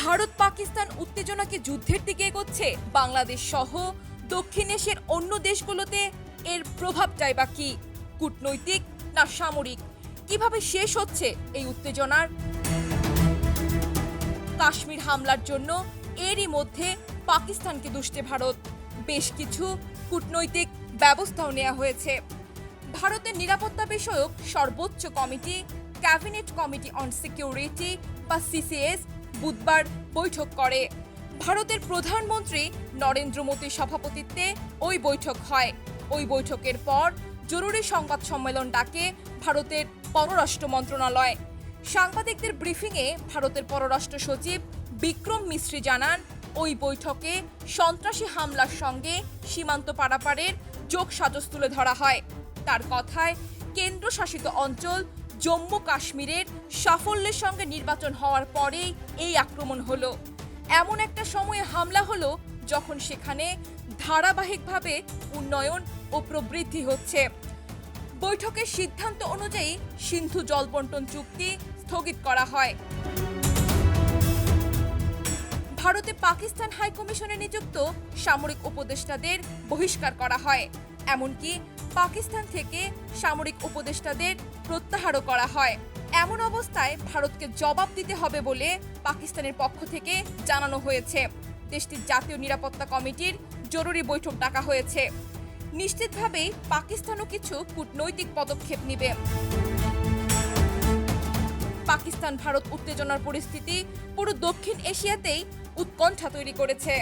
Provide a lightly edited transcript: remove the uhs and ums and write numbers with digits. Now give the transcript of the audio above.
ভারত পাকিস্তান উত্তেজনা কি যুদ্ধের দিকে এগোচ্ছে? বাংলাদেশ সহ দক্ষিণ এশিয়ার অন্য দেশগুলোতে এর প্রভাবটাই বা কি? কূটনৈতিক না সামরিক? কিভাবে শেষ হচ্ছে এই উত্তেজনার? কাশ্মীর হামলার জন্য এরই মধ্যে পাকিস্তানকে দুষছে ভারত। বেশ কিছু কূটনৈতিক ব্যবস্থাও নেওয়া হয়েছে। ভারতের নিরাপত্তা বিষয়ক সর্বোচ্চ committee cabinet committee on security বা সিসিএস বুধবার বৈঠক করে। ভারতের প্রধানমন্ত্রী নরেন্দ্র মোদীর সভাপতিত্বে ওই বৈঠক হয়। ওই বৈঠকের পর জরুরি সংবাদ সম্মেলন ডাকে ভারতের পররাষ্ট্র মন্ত্রণালয়। সাংবাদিকদের ব্রিফিংয়ে ভারতের পররাষ্ট্র সচিব বিক্রম মিশ্রি জানান, ওই বৈঠকে সন্ত্রাসী হামলার সঙ্গে সীমান্ত পারাপারের যোগসাজশ তুলে ধরা হয়। তার কথায় কেন্দ্রশাসিত অঞ্চল জম্মু কাশ্মীরের সাফল্যের সঙ্গে নির্বাচন হওয়ার পরেই এই আক্রমণ হলো। এমন একটা সময়ে হামলা হলো যখন সেখানে ধারাবাহিকভাবে উন্নয়ন ও প্রবৃদ্ধি হচ্ছে। বৈঠকের সিদ্ধান্ত অনুযায়ী সিন্ধু জলবন্টন চুক্তি স্থগিত করা হয়। ভারতে পাকিস্তান হাইকমিশনে নিযুক্ত সামরিক উপদেষ্টাদের বহিষ্কার করা হয়। এমনকি পাকিস্তান থেকে সামরিক উপদেষ্টাদের প্রত্যাহারও করা হয়। এমন অবস্থায় ভারতকে জবাব দিতে হবে বলে পাকিস্তানের পক্ষ থেকে জানানো হয়েছে। দেশটির জাতীয় নিরাপত্তা কমিটির জরুরি বৈঠক ডাকা হয়েছে। নিশ্চিতভাবেই পাকিস্তানও কিছু কূটনৈতিক পদক্ষেপ নেবে। পাকিস্তান ভারত উত্তেজনার পরিস্থিতি পুরো দক্ষিণ এশিয়াতেই উৎকণ্ঠা তৈরি করেছে।